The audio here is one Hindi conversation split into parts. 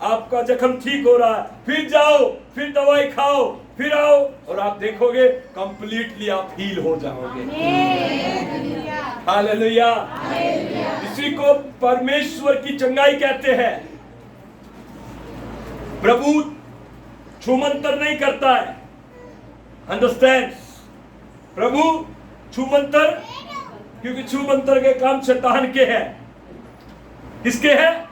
आपका जख्म ठीक हो रहा है, फिर जाओ, फिर दवाई खाओ, फिर आओ, और आप देखोगे कंप्लीटली आप हील हो जाओगे। हालेलुया। इसी को परमेश्वर की चंगाई कहते हैं। प्रभु छूमंतर नहीं करता है, अंडरस्टैंड? प्रभु छूमंतर, क्योंकि छूमंतर के काम शैतान के हैं। किसके हैं?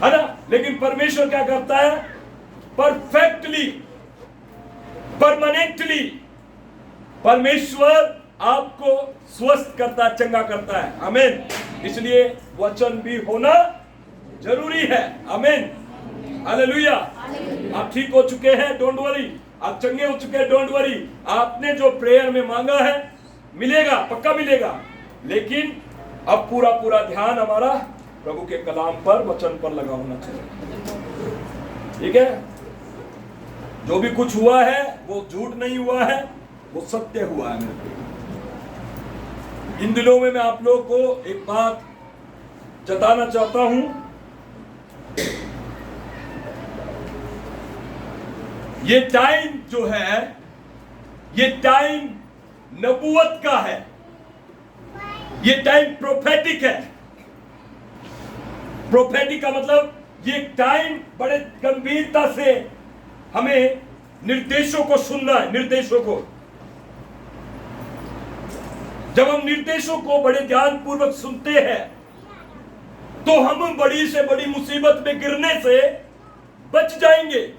है ना? लेकिन परमेश्वर क्या करता है? परफेक्टली, परमानेंटली परमेश्वर आपको स्वस्थ करता है, चंगा करता है। आमीन। इसलिए वचन भी होना जरूरी है। आमीन, हालेलुया। आप ठीक हो चुके हैं, डोंट वरी। आप चंगे हो चुके हैं, डोंट वरी। आपने जो प्रेयर में मांगा है मिलेगा, पक्का मिलेगा। लेकिन अब पूरा ध्यान हमारा प्रभु के कलाम पर, वचन पर लगा होना चाहिए। ठीक है? जो भी कुछ हुआ है वो झूठ नहीं हुआ है, वो सत्य हुआ है मेरे को। इन दिनों में मैं आप लोगों को एक बात जताना चाहता हूं। ये टाइम जो है, ये टाइम नबूवत का है, ये टाइम प्रोफेटिक है। प्रोफेटिक का मतलब ये टाइम बड़े गंभीरता से हमें निर्देशों को सुनना है। निर्देशों को, जब हम निर्देशों को बड़े ध्यान पूर्वक सुनते हैं तो हम बड़ी से बड़ी मुसीबत में गिरने से बच जाएंगे।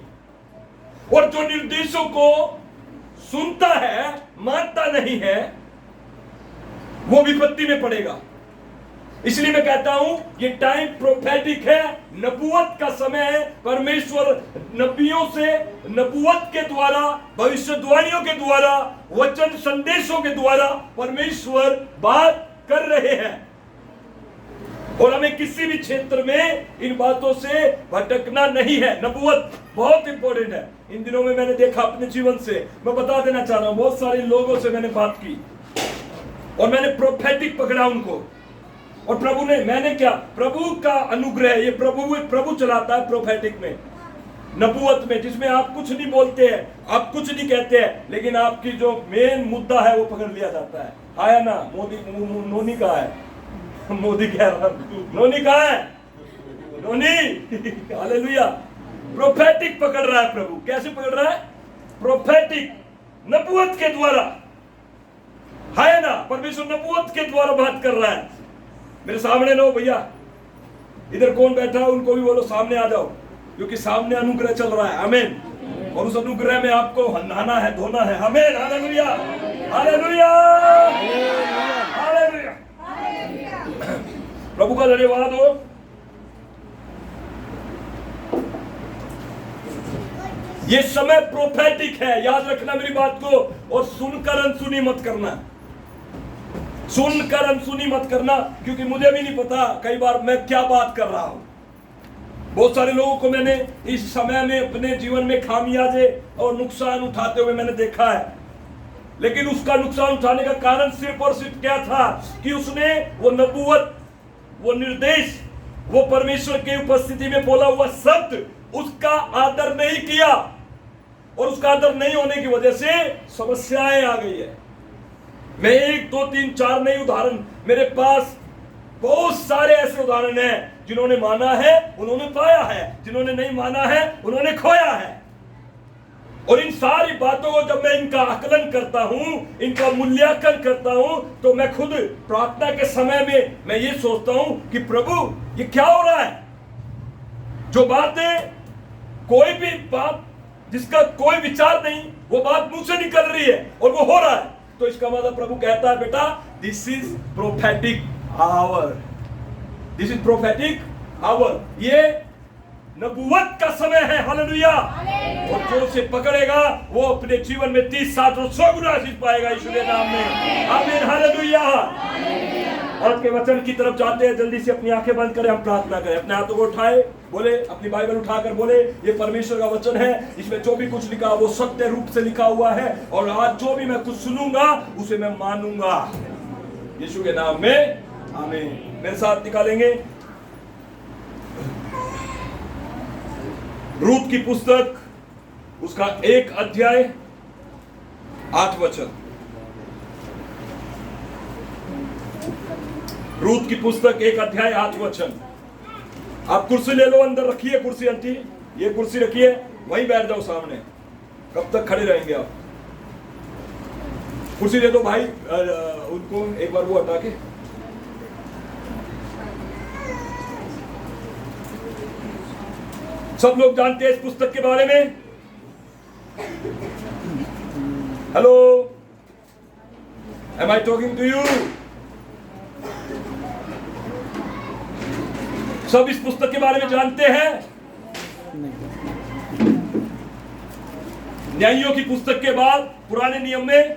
और जो निर्देशों को सुनता है, मानता नहीं है, वो विपत्ति में पड़ेगा। इसलिए मैं कहता हूं ये टाइम प्रोफेटिक है, नबूवत का समय है। परमेश्वर नबियों से नबूवत के द्वारा, भविष्यवाणियों के द्वारा, वचन संदेशों के द्वारा परमेश्वर बात कर रहे हैं। और हमें किसी भी क्षेत्र में इन बातों से भटकना नहीं है। नबूवत बहुत इंपॉर्टेंट है। इन दिनों में मैंने देखा अपने जीवन से, मैं बता देना चाह रहा हूं, बहुत सारे लोगों से मैंने बात की और मैंने प्रोफेटिक पकड़ा उनको। और प्रभु ने, मैंने क्या, प्रभु का अनुग्रह, ये प्रभु चलाता है प्रोफेटिक में, नबूवत में, जिसमें आप कुछ नहीं बोलते हैं, आप कुछ नहीं कहते हैं, लेकिन आपकी जो मेन मुद्दा है वो पकड़ लिया जाता है। आया ना? नोनी कहाँ है? मोदी कह रहा, नोनी कहाँ है? नोनी। हालेलुया। प्रोफेटिक पकड़ रहा है प्रभु। कैसे पकड़ रहा है? प्रोफेटिक, नबूवत के द्वारा। है ना? परमेश्वर नबूवत के द्वारा बात कर रहा है। मेरे सामने लो भैया, इधर कौन बैठा है उनको भी बोलो सामने आ जाओ, क्योंकि सामने अनुग्रह चल रहा है। आमीन। और उस अनुग्रह में आपको नहाना है, धोना है। आमीन, हालेलुया, हालेलुया, हालेलुया। प्रभु का धन्यवाद हो। ये समय प्रोफेटिक है, याद रखना मेरी बात को। और सुनकर अनसुनी मत करना, सुनकर अनसुनी मत करना, क्योंकि मुझे भी नहीं पता कई बार मैं क्या बात कर रहा हूं। बहुत सारे लोगों को मैंने इस समय में अपने जीवन में खामियाजे और नुकसान उठाते हुए मैंने देखा है। लेकिन उसका नुकसान उठाने का कारण सिर्फ और सिर्फ क्या था कि उसने वो नबूवत, वो निर्देश, वो परमेश्वर की उपस्थिति में बोला हुआ शब्द, उसका आदर नहीं किया। और उसका आदर नहीं होने की वजह से समस्याएं आ गई है। मैं 1 2 3 4 नहीं उदाहरण, मेरे पास बहुत सारे ऐसे उदाहरण हैं। जिन्होंने माना है उन्होंने पाया है, जिन्होंने नहीं माना है उन्होंने खोया है। और इन सारी बातों को जब मैं इनका आकलन करता हूं, इनका मूल्यांकन करता हूं, तो मैं खुद प्रार्थना के समय में मैं ये सोचता हूं कि प्रभु ये क्या हो रहा है। जो बातें, कोई भी बात जिसका कोई विचार नहीं, वो बात मुंह से निकल रही है और वो हो रहा है, तो इसका मतलब प्रभु कहता है बेटा this is prophetic hour, this is prophetic hour, ये नबूवत का समय है। हालेलुया। और जो उसे पकड़ेगा वो अपने जीवन में 30 60 और 100 गुना आशीष पाएगा यीशु के नाम में। आमीन, हालेलुया। आज के वचन की तरफ जाते हैं, जल्दी से अपनी आंखें बंद करें, हम प्रार्थना करें। अपने हाथों को उठाए, बोले, अपनी बाइबल उठाकर बोले, ये परमेश्वर का वचन है, इसमें जो भी कुछ लिखा वो सत्य रूप से लिखा हुआ है। और आज जो भी मैं कुछ सुनूंगा उसे मैं मानूंगा यीशु के नाम में। आमीन। मेरे साथ निकालेंगे। रूत की पुस्तक उसका 1 अध्याय 8 वचन। रूत की पुस्तक 1 अध्याय 8 वचन। आप कुर्सी ले लो, अंदर रखिए कुर्सी। आंटी ये कुर्सी रखिए, वहीं बैठ जाओ सामने। कब तक खड़े रहेंगे आप? कुर्सी दे दो भाई उनको, एक बार वो हटा के। सब लोग जानते हैं इस पुस्तक के बारे में? Hello, am I talking to you? सब इस पुस्तक के बारे में जानते हैं? न्यायियों की पुस्तक के बाद पुराने नियम में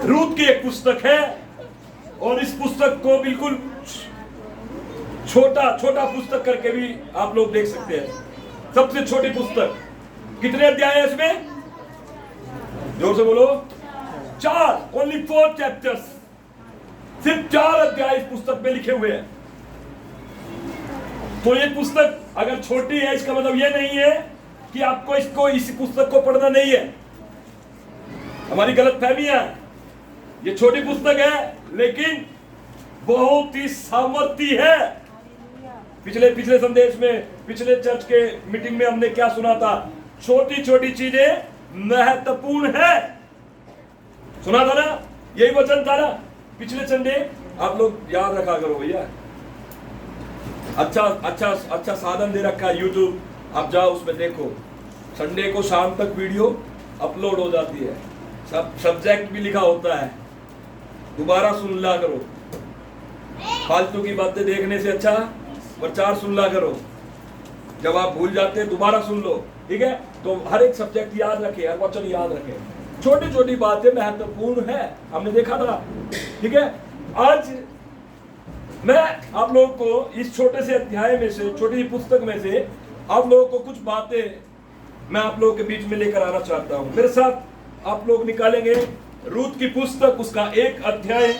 रूत की एक पुस्तक है, और इस पुस्तक को बिल्कुल छोटा पुस्तक करके भी आप लोग देख सकते हैं। सबसे छोटी पुस्तक। कितने अध्याय है इसमें? जोर से बोलो। 4, ओनली 4 चैप्टर्स। सिर्फ 4 अध्याय इस पुस्तक में लिखे हुए हैं। तो ये पुस्तक अगर छोटी है, इसका मतलब ये नहीं है कि आपको इस पुस्तक को पढ़ना नहीं है। हमारी गलतफहमियां। ये छोटी पुस्तक है लेकिन बहुत ही सामर्थ्य है। पिछले संदेश में, पिछले चर्च के मीटिंग में हमने क्या सुना था? छोटी छोटी चीजें महत्वपूर्ण है। सुना था ना? यही वचन था ना पिछले संडे? आप लोग याद रखा करो भैया। अच्छा साधन दे रखा है यूट्यूब, आप जाओ उसमें देखो। संडे को शाम तक वीडियो अपलोड हो जाती है, सब सब्जेक्ट भी लिखा होता है। दोबारा सुन ला करो। फालतू की बातें देखने से अच्छा प्रचार सुन ला करो। जब आप भूल जाते हैं दोबारा सुन लो, ठीक है? तो हर एक सब्जेक्ट याद रखे, हर वचन याद रखे। छोटी छोटी बातें महत्वपूर्ण है, हमने देखा था, ठीक है? आज मैं आप लोगों को इस छोटे से अध्याय में से, छोटी पुस्तक में से आप लोगों को कुछ बातें मैं आप लोगों के बीच में लेकर आना चाहता हूं। मेरे साथ आप लोग निकालेंगे रूत की पुस्तक उसका 1 अध्याय,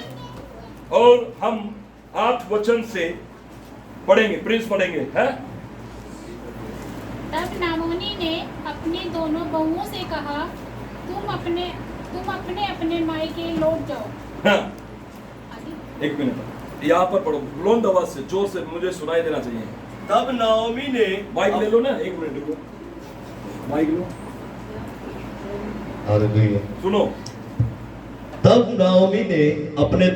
और हम 8 वचन से पढ़ेंगे। प्रिंस पढ़ेंगे है? तब नाओमी ने अपनी दोनों बहुओं से कहा, तुम अपने अपने मायके लौट जाओ। हाँ। एक मिनट, यहाँ पर पढ़ो बुलंद आवाज से, जोर से, मुझे सुनाई देना चाहिए। तब नाओमी ने, माइक ले लो ना, 1 मिनट रुको, माइक लो। हालेलुया। सुनो। तब नाओमी ने अपने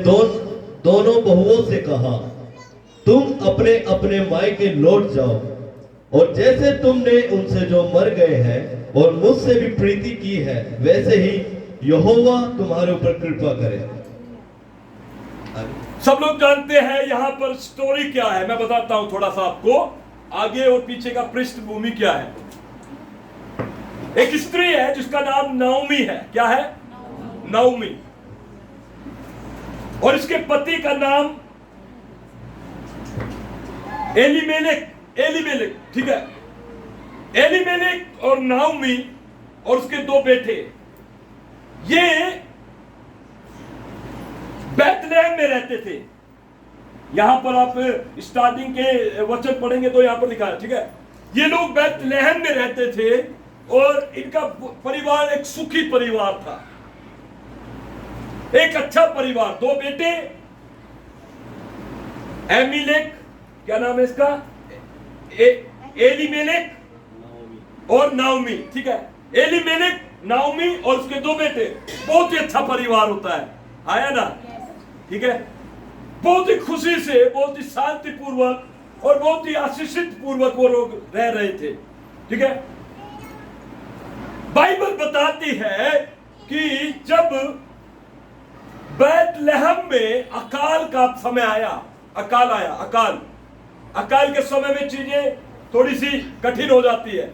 दोनों बहुओं से कहा, तुम अपने अपने मायके लौट जाओ, और जैसे तुमने उनसे जो मर गए हैं और मुझसे भी प्रीति की है, वैसे ही यहोवा तुम्हारे ऊपर कृपा करे। सब लोग जानते हैं यहाँ पर स्टोरी क्या है। मैं बताता हूं थोड़ा सा आपको, आगे और पीछे का पृष्ठभूमि क्या है। एक स्त्री है जिसका नाम नाओमी है। क्या है? नाओमी। और इसके पति का नाम एलीमेलेक, ठीक है? एलीमेलेक और नाओमी और उसके 2 बेटे, ये बैतलहम में रहते थे। यहां पर आप स्टार्टिंग के वचन पढ़ेंगे तो यहां पर लिखा है, ठीक है? ये लोग बैतलहम में रहते थे और इनका परिवार एक सुखी परिवार था, एक अच्छा परिवार। 2 बेटे, एमीलेक, क्या नाम है इसका? एलीमेलेक और नाओमी, ठीक है? एलीमेलेक, नाओमी और उसके 2 बेटे। बहुत ही अच्छा परिवार होता है, आया ना? ठीक है? बहुत ही खुशी से, बहुत ही शांतिपूर्वक और बहुत ही आशीषित पूर्वक वो लोग रह रहे थे, ठीक है? बाइबल बताती है कि जब बैतलहम में अकाल का समय आया, अकाल के समय में चीजें थोड़ी सी कठिन हो जाती है,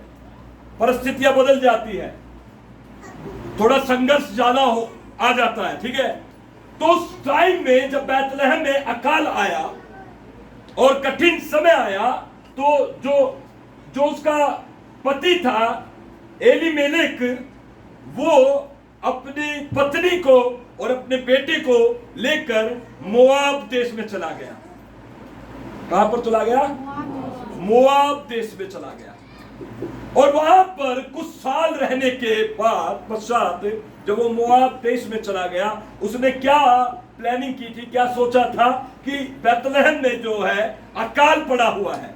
परिस्थितियां बदल जाती है, थोड़ा संघर्ष ज्यादा आ जाता है, ठीक है? तो उस टाइम में जब बैतलहम में अकाल आया और कठिन समय आया, तो जो उसका पति था एलीमेलेक, वो अपनी पत्नी को और अपने बेटे को लेकर मोआब देश में चला गया। कहां पर चला गया? मोआब देश में चला गया और वहां पर कुछ साल रहने के बाद पश्चात जब वो मोआब देश में चला गया, उसने क्या प्लानिंग की थी, क्या सोचा था कि बैतलहम में जो है अकाल पड़ा हुआ है,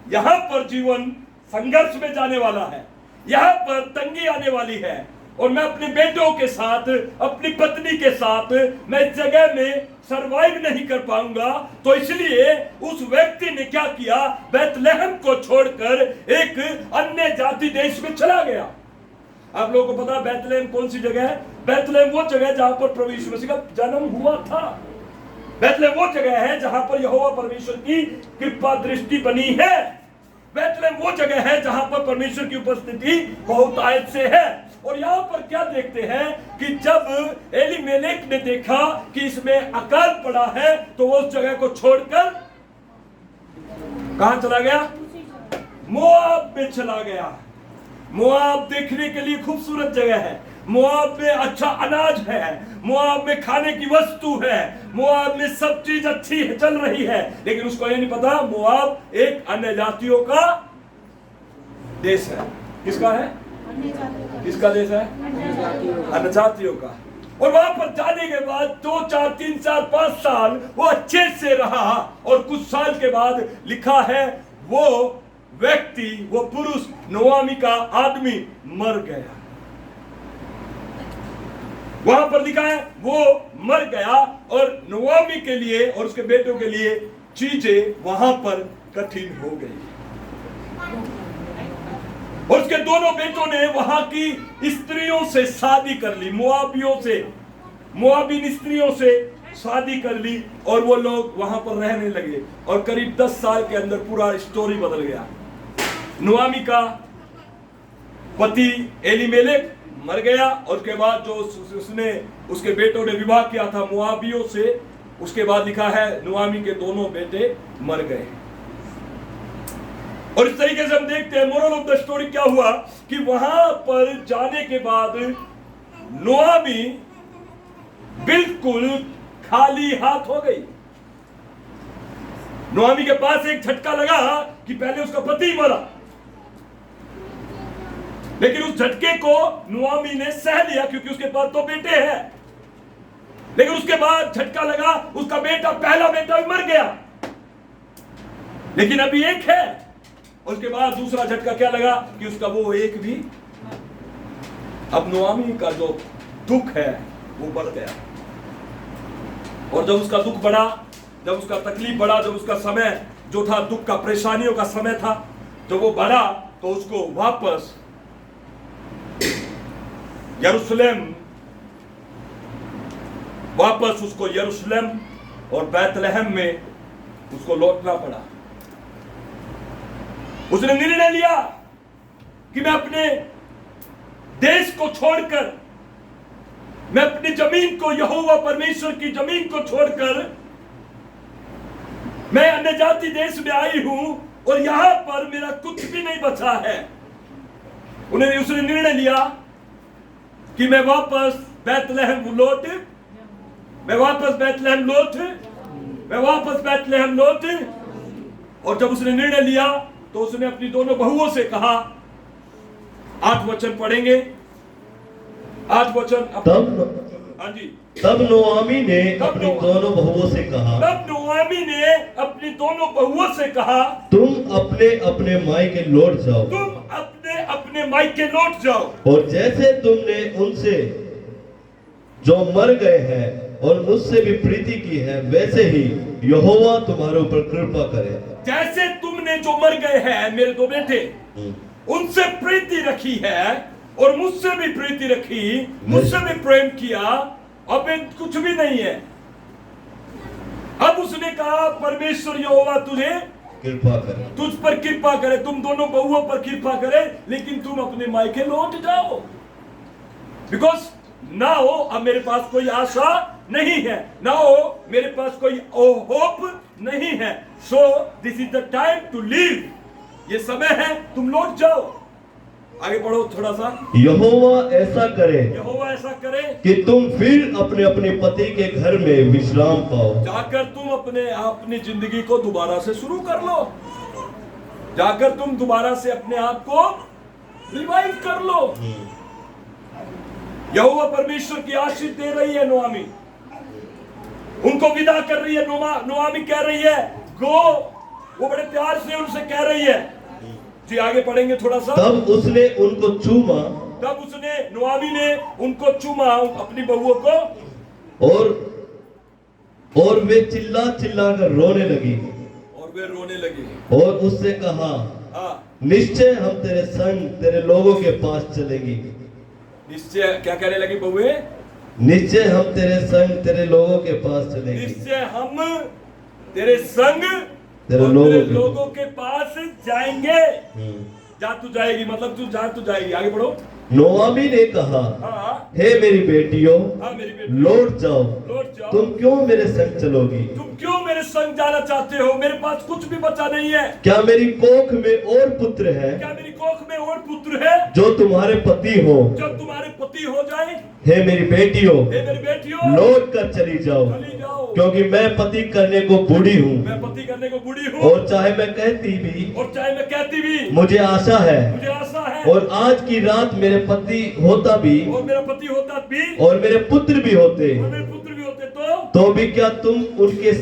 यहां पर जीवन संघर्ष में जाने वाला है, यहां पर तंगी आने वाली है और मैं अपने बेटों के साथ, अपनी पत्नी के साथ मैं इस जगह में सरवाइव नहीं कर पाऊंगा। तो इसलिए उस व्यक्ति ने क्या किया, बैतलहम को छोड़कर एक अन्य जाति देश में चला गया। आप लोगों को पता है बैतलहम कौन सी जगह है? बैतलहम वो जगह है जहां पर प्रभु यीशु मसीह का जन्म हुआ था। बैतलहम वो जगह है जहां पर यहोवा परमेश्वर की कृपा दृष्टि बनी है। बैतलहम वो जगह है जहां पर परमेश्वर की उपस्थिति बहुतायत से है। और यहां पर क्या देखते हैं कि जब एलीमेलेक ने देखा कि इसमें अकाल पड़ा है तो वो उस जगह को छोड़कर कहां चला गया? मोआब में चला गया। मोआब देखने के लिए खूबसूरत जगह है, मोआब में अच्छा अनाज है, मोआब में खाने की वस्तु है, मोआब में सब चीज अच्छी है, चल रही है, लेकिन उसको ये नहीं पता मोआब एक अन्य जातियों का देश है। किसका है? किसका देश है? अन्य जातियों का। और वहां पर जाने के बाद 2, 4, 3, 4, 5 साल वो अच्छे से रहा और कुछ साल के बाद लिखा है वो व्यक्ति, वो पुरुष, नोआमी का आदमी मर गया। वहां पर लिखा है वो मर गया और नोआमी के लिए और उसके बेटों के लिए चीजें वहां पर कठिन हो गई। और उसके दोनों बेटों ने वहां की स्त्रियों से शादी कर ली, मोआबियों से, मोआबीन स्त्रियों से शादी कर ली और वो लोग वहां पर रहने लगे। और करीब 10 साल के अंदर पूरा स्टोरी बदल गया। नोआमी का पति एलीमेलेक मर गया और उसके बाद जो उसने उसके बेटों ने विवाह किया था मोआबियों से, उसके बाद लिखा है नोआमी के दोनों बेटे मर गए। और इस तरीके से हम देखते हैं मोरल ऑफ द स्टोरी क्या हुआ कि वहां पर जाने के बाद नोआमी बिल्कुल खाली हाथ हो गई। नोआमी के पास एक झटका लगा कि पहले उसका पति मरा, लेकिन उस झटके को नोआमी ने सह लिया क्योंकि उसके पास 2 बेटे हैं। लेकिन उसके बाद झटका लगा, उसका बेटा, पहला बेटा भी मर गया, लेकिन अभी एक है। उसके बाद दूसरा झटका क्या लगा कि उसका वो एक भी, अब नोआमी का जो दुख है वो बढ़ गया। और जब उसका दुख बढ़ा, जब उसका तकलीफ बढ़ा, जब उसका समय जो था दुख का, परेशानियों का समय था, जब वो बढ़ा तो उसको वापस यरूशलेम और बैतलहम में उसको लौटना पड़ा। उसने निर्णय लिया कि मैं अपने देश को छोड़कर, मैं अपनी जमीन को, यहोवा परमेश्वर की जमीन को छोड़कर मैं अन्य जाति देश में आई हूं और यहां पर मेरा कुछ भी नहीं बचा है। उसने निर्णय लिया कि मैं वापस बैतलहम लौट, और जब उसने निर्णय लिया तो उसने अपनी दोनों बहुओं से कहा, 8 वचन पढ़ेंगे, 8 वचन। हाँ जी। तब नोआमी ने अपनी दोनों बहुओं से कहा, तुम अपने अपने मायके लौट जाओ, और जैसे तुमने उनसे जो मर गए हैं और मुझसे भी प्रीति की है, वैसे ही यहोवा तुम्हारे ऊपर कृपा करे। जैसे तुमने जो मर गए हैं मेरे 2 बेटे, उनसे प्रीति रखी है और मुझसे भी प्रीति रखी, मुझसे भी प्रेम किया, अब कुछ भी नहीं है। अब उसने कहा परमेश्वर यहोवा तुझे कृपा करे, तुझ पर कृपा करे, तुम दोनों बहुओं पर कृपा करे, लेकिन तुम अपने मायके लौट जाओ। बिकॉज ना हो अब मेरे पास कोई आशा नहीं है, ना हो मेरे पास कोई होप नहीं है। So this is the time to leave, ये समय है, तुम लौट जाओ। आगे बढ़ो थोड़ा सा। यहोवा ऐसा करे कि तुम फिर अपने अपने पति के घर में विश्राम पाओ, जाकर तुम अपनी जिंदगी को दोबारा से शुरू कर लो। जाकर तुम दोबारा से अपने आप को रिवाइव कर लो। यहोवा परमेश्वर की आशीष दे रही है नोआमी, उनको विदा कर रही है। नोआमी कह रही है गो, वो बड़े प्यार से उनसे कह रही है। जी आगे पढ़ेंगे थोड़ा सा। तब उसने उनको चूमा, तब उसने नोआमी ने उनको चूमा, अपनी बहुओं को, और वे चिल्ला चिल्ला कर रोने लगी, और वे रोने लगी और उससे कहा, हाँ निश्चय हम तेरे संग तेरे लोगों के पास चलेंगी। निश्चय क्या कहने लगी बहुए? निश्चय हम तेरे संग तेरे लोगों के पास चलेंगे। निश्चय हम तेरे संग तेरे और लोगों तेरे के- लोगों के पास जाएंगे। जा तू जाएगी, मतलब तू जा तू जाएगी। आगे बढ़ो। नोआमी ने कहा, हाँ हे मेरी बेटियों, हाँ मेरी बेटी, लौट जाओ, लौट जाओ। तुम क्यों मेरे संग चलोगी? तुम क्यों मेरे संग जाना चाहते हो? मेरे पास कुछ भी बचा नहीं है। क्या मेरी कोख में और पुत्र है क्या मेरी कोख में और पुत्र है जो तुम्हारे पति हो? जब तुम्हारे पति हो जाए? हे मेरी बेटियों, हे मेरी बेटियों, लौट कर चली जाओ, चली जाओ, क्योंकि मैं पति करने को बूढ़ी हूँ, मैं पति करने को बूढ़ी हूँ। और चाहे मैं कहती भी, और चाहे मैं कहती भी, मुझे आशा है, मुझे आशा है, और आज की रात मेरे पति होता भी, और मेरा पति होता भी, और मेरे पुत्र भी होते, और मेरे पुत्र भी होते तो भी क्या तुम उनके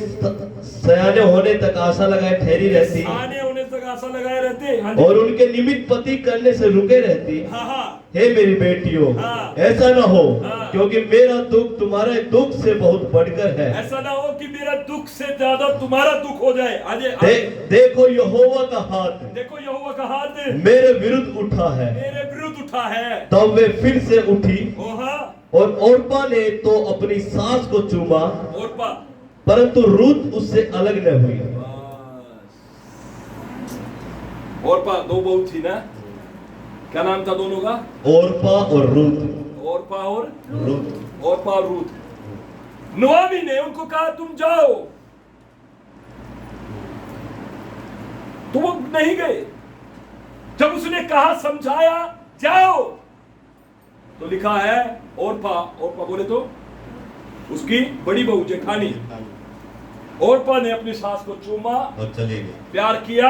सयाने होने तक आशा लगाए ठहरी रहती, आने होने तक आशा लगाए रहते। हाँ जी। और उनके निमित्त पति करने से रुके रहती? हाँ हाँ हे मेरी बेटियों, हाँ। ऐसा न हो, हाँ। क्योंकि मेरा दुख तुम्हारे दुख से बहुत बढ़कर है। ऐसा ना हो कि मेरा दुख से ज्यादा तुम्हारा दुख हो जाए। आज देखो यहोवा का हाथ देखो यहोवा का हाथ मेरे विरुद्ध उठा है। मेरे विरुद्ध उठा है। तब वे फिर से उठी, ओ हाँ, और ओर्पा ने तो अपनी सास को चूमा, और पा परंतु रूत उससे अलग न हुई। और पा दो बहू थी ना, क्या नाम था दोनों का? ओर्पा और रूत। ओर्पा और रूत। ओर्पा और रूत। नोआमी ने उनको कहा तुम जाओ, तो वो नहीं गए। जब उसने कहा, समझाया जाओ, तो लिखा है ओर्पा बोले तो उसकी बड़ी बहू जेठानी ओर्पा ने अपनी सास को चूमा और चली गई, प्यार किया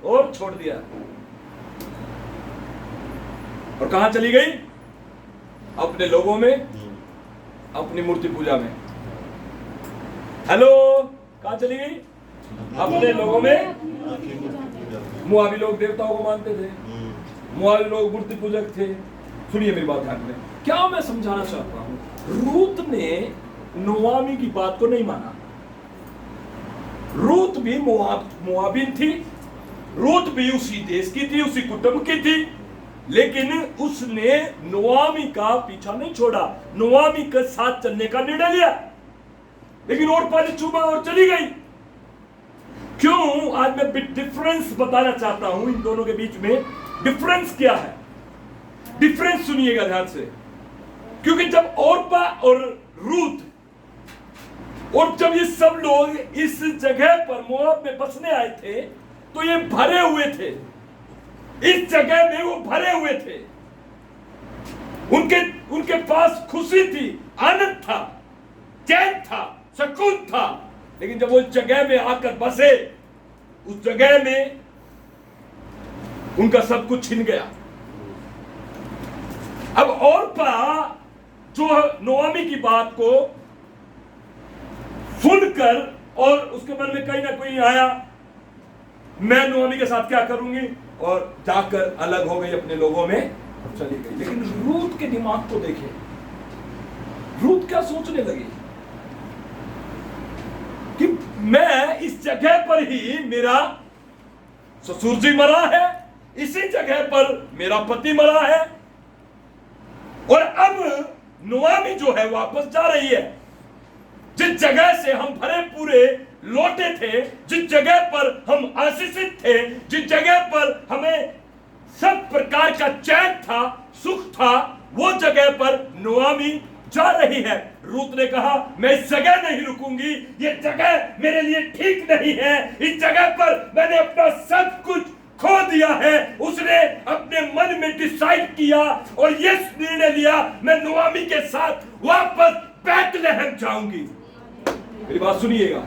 और छोड़ दिया। और कहां चली गई? अपने लोगों में, अपनी मूर्ति पूजा में। हेलो, कहां चली गई? अपने लोगों में। मुआबी लोग देवताओं को मानते थे, मुआबी लोग मूर्ति पूजक थे। सुनिए मेरी बात ध्यान में, क्या मैं समझाना चाहता हूं? रूत ने नोआमी की बात को नहीं माना। रूत भी मुआबिन थी, रूत भी उसी देश की थी, उसी कुटुंब की थी, लेकिन उसने नोआमी का पीछा नहीं छोड़ा, नोआमी के साथ चलने का निर्णय लिया। लेकिन ओर्पा ने चूमा और चली गई। क्यों? आज मैं डिफरेंस बताना चाहता हूं इन दोनों के बीच में। डिफरेंस क्या है? डिफरेंस सुनिएगा ध्यान से, क्योंकि जब ओर्पा और रूत और जब ये सब लोग इस जगह पर मोआब में बसने आए थे, तो ये भरे हुए थे, इस जगह में वो भरे हुए थे। उनके पास खुशी थी, आनंद था, चैन था, सुकून था। लेकिन जब वो इस जगह में आकर बसे, उस जगह में उनका सब कुछ छिन गया। अब ओर्पा जो नोआमी की बात को सुनकर और उसके मन में कहीं ना कहीं आया, मैं नोआमी के साथ क्या करूंगी, और जाकर अलग हो गई, अपने लोगों में चली गई। लेकिन रूत के दिमाग को देखें, रूत क्या सोचने लगी कि मैं इस जगह पर ही, मेरा ससुर जी मरा है, इसी जगह पर मेरा पति मरा है, और अब नोआमी जो है वापस जा रही है। जिस जगह से हम भरे पूरे लौटे थे, जिस जगह पर हम आशीषित थे, जिस जगह पर हमें सब प्रकार का चैन था, सुख था, वो जगह पर नोआमी जा रही है। रूत ने कहा, मैं इस जगह नहीं रुकूंगी, ये जगह मेरे लिए ठीक नहीं है, इस जगह पर मैंने अपना सब कुछ खो दिया है। उसने अपने मन में डिसाइड किया और ये निर्णय लिया, मैं नोआमी के साथ वापस बैतलहम जाऊंगी। मेरी बात सुनिएगा,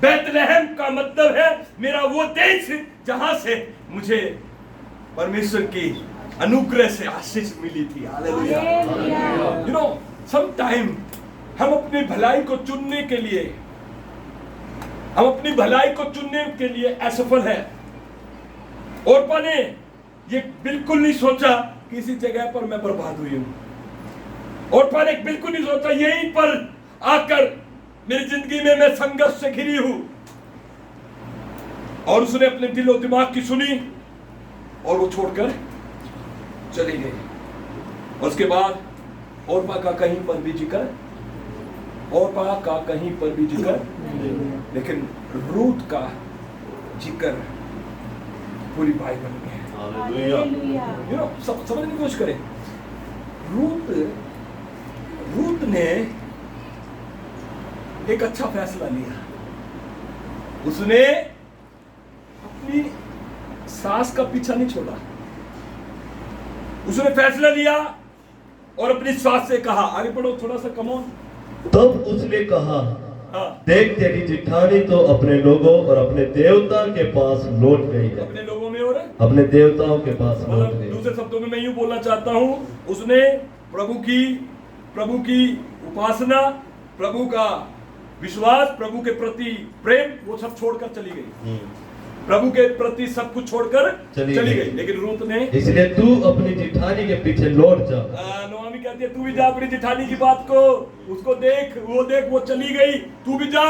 बैतलहम का मतलब है मेरा वो देश जहां से मुझे परमेश्वर की अनुग्रह से आशीष मिली थी। Hallelujah. You know some time हम अपनी भलाई को चुनने के लिए असफल है। और पाने ये बिल्कुल नहीं सोचा कि इसी जगह पर मैं बर्बाद हुई हूं। और पाने बिल्कुल नहीं सोचा यहीं पर आकर मेरी जिंदगी में मैं संघर्ष से घिरी हूं। और उसने अपने दिल और दिमाग की सुनी और वो छोड़कर चली गई। और उसके बाद ओरपा का कहीं पर भी जिक्र, लेकिन रूत का जिक्र पूरी बाइबल में है। हालेलुया। यू नो समझने की कोशिश करें। रूत ने एक अच्छा फैसला लिया। उसने अपनी सास का पीछा नहीं छोड़ा। उसने फैसला लिया और अपनी सास से कहा, आगे पढ़ो थोड़ा सा, कम ऑन। तब उसने कहा, हाँ, देख तेरी जिठानी तो अपने लोगों और अपने देवता के पास लौट गई है। अपने लोगों में और अपने देवताओं के पास लौट मतलब गई। दूसरे शब्दों में मैं यूं बोलना चाहता हूं, उसने प्रभु की उपासना, प्रभु का विश्वास, प्रभु के प्रति प्रेम, वो सब छोड़कर चली गई। प्रभु के प्रति सब कुछ छोड़कर चली गई। लेकिन रूत ने, इसलिए तू अपनी जिठानी के पीछे लौट जा। नोआमी कहती है तू भी जा अपनी जिठानी की बात को, उसको देख, वो चली गई, तू भी जा।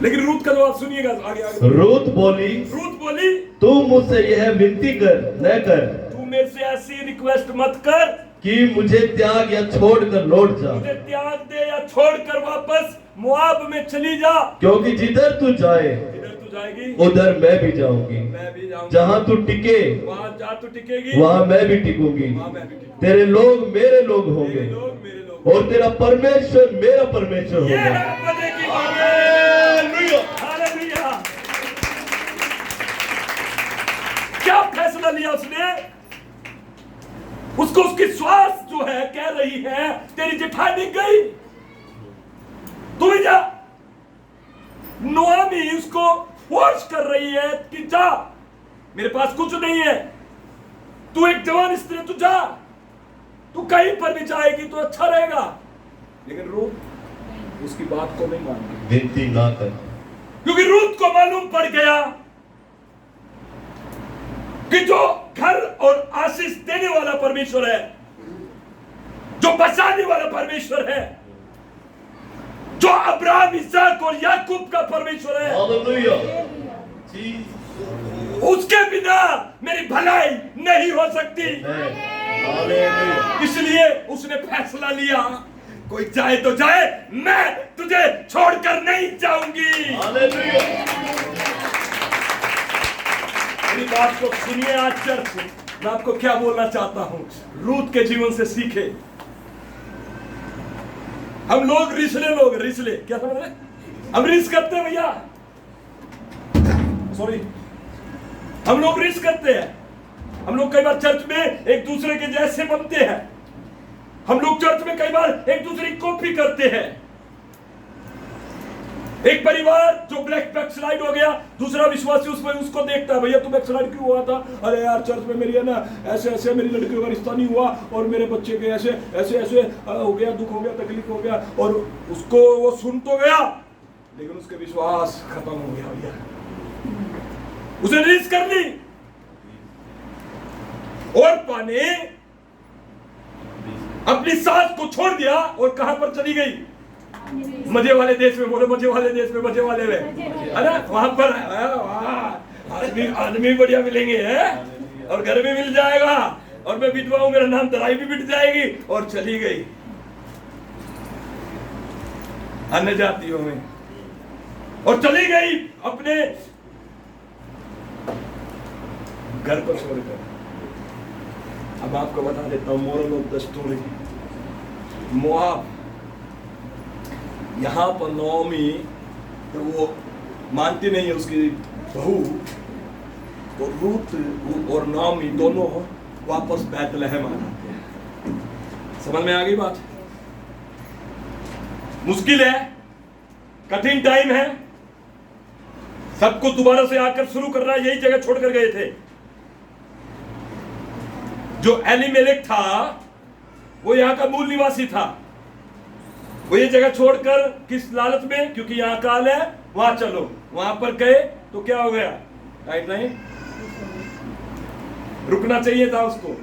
लेकिन रूत का जवाब सुनिएगा आगे। रूत बोली, तू मुझसे यह विनती न कर, तू मेरे से ऐसी रिक्वेस्ट मत कर कि मुझे त्याग या छोड़कर लौट जा। मुझे त्याग दे या छोड़कर वापस मोआब में चली जा, क्योंकि जिधर तू जाएगी उधर मैं भी जाऊंगी। मैं भी जाऊंगी। जहाँ तू टिके वहाँ जा तू टिकेगी, वहाँ मैं भी टिकूंगी। वहाँ मैं भी टिकूंगी। तेरे लोग मेरे लोग होंगे मेरे लोग और तेरा परमेश्वर मेरा परमेश्वर ये होगा। है मजे की बात। हालेलुया। क्या फैसला लिया उसने? उसको उसकी श्वास जो है कह रही है तेरी जेठानी गई, तू ही जा। नोआमी उसको फोर्स कर रही है कि जा, मेरे पास कुछ नहीं है, तू एक जवान स्त्री, तू जा, तू कहीं पर भी जाएगी तो अच्छा रहेगा। लेकिन रूत उसकी बात को नहीं मानी, विनती ना कर, क्योंकि रूत को मालूम पड़ गया कि जो घर और आशीष देने वाला परमेश्वर है, जो बचाने वाला परमेश्वर है, जो अब्राहम, इसहाक और याकूब का परमेश्वर है, हालेलुया, उसके बिना मेरी भलाई नहीं हो सकती। हालेलुया। इसलिए उसने फैसला लिया, कोई जाए तो जाए, मैं तुझे छोड़कर नहीं जाऊंगी। हालेलुया। मेरी बात को सुनिए आज चर्च, मैं आपको क्या बोलना चाहता हूं, रूत के जीवन से सीखे। हम लोग रिसले क्या समझ रहे? हम रिस करते हैं भैया, सॉरी, हम लोग रिस करते हैं। हम लोग कई बार चर्च में एक दूसरे के जैसे बनते हैं। हम लोग चर्च में कई बार एक दूसरे की कॉपी करते हैं। एक परिवार जो बैकस्लाइड हो गया, दूसरा विश्वासी उसमें उसको देखता है, भैया तू बैकस्लाइड क्यों हुआ था? अरे यार चर्च में मेरी है ना ऐसे ऐसे मेरी लड़की का रिश्ता नहीं हुआ और मेरे बच्चे के ऐसे ऐसे ऐसे हो गया, दुख हो गया, तकलीफ हो गया, और उसको वो सुन तो गया लेकिन उसके विश्वास खत्म हो गया भैया, उसने रिस्क कर ली। और पाने अपनी सास को छोड़ दिया और कहां पर चली गई? मजे वाले देश में, बोलो मजे वाले देश में, मजे वाले में, है ना, वहां पर आदमी बढ़िया मिलेंगे हैं और घर भी मिल जाएगा और मैं विधवा हूं, मेरा नाम दराई भी मिट जाएगी, और चली गई अन्य जातियों में, और चली गई अपने घर को छोड़कर। अब आपको बता देता हूं moral of the story. Moab, यहां पर नोआमी तो वो मानती नहीं है उसकी बहू, तो रूत और नोआमी दोनों वापस बैतलहम आ जाते हैं। समझ में आ गई बात? मुश्किल है, कठिन टाइम है, सब कुछ दोबारा से आकर शुरू करना, यही जगह छोड़कर गए थे। जो एलीमेलेक था वो यहां का मूल निवासी था, वो ये जगह छोड़कर किस लालच में, क्योंकि यहां काल है, वहां चलो, वहां पर गए तो क्या हो गया, राइट नहीं, रुकना चाहिए था उसको।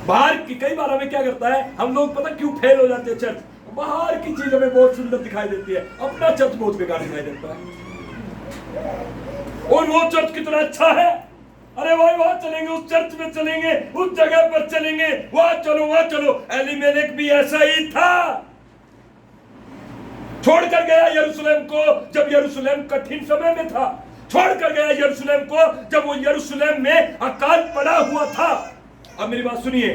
बाहर की कई बार हमें क्या करता है, हम लोग पता क्यों फेल हो जाते हैं चर्च, बाहर की चीज हमें बहुत सुंदर दिखाई देती है, अपना चर्च बहुत बेकार दिखाई देता है। और वो चर्च कितना अच्छा है, अरे भाई वहां चलेंगे, उस चर्च में चलेंगे, उस जगह पर चलेंगे, वहां चलो वहां चलो। एलीमेलेक भी ऐसा ही था, छोड़कर गया यरूशलेम को जब यरूशलेम कठिन समय में था, छोड़कर गया यरूशलेम को जब वो यरूशलेम में अकाल पड़ा हुआ था। अब मेरी बात सुनिए,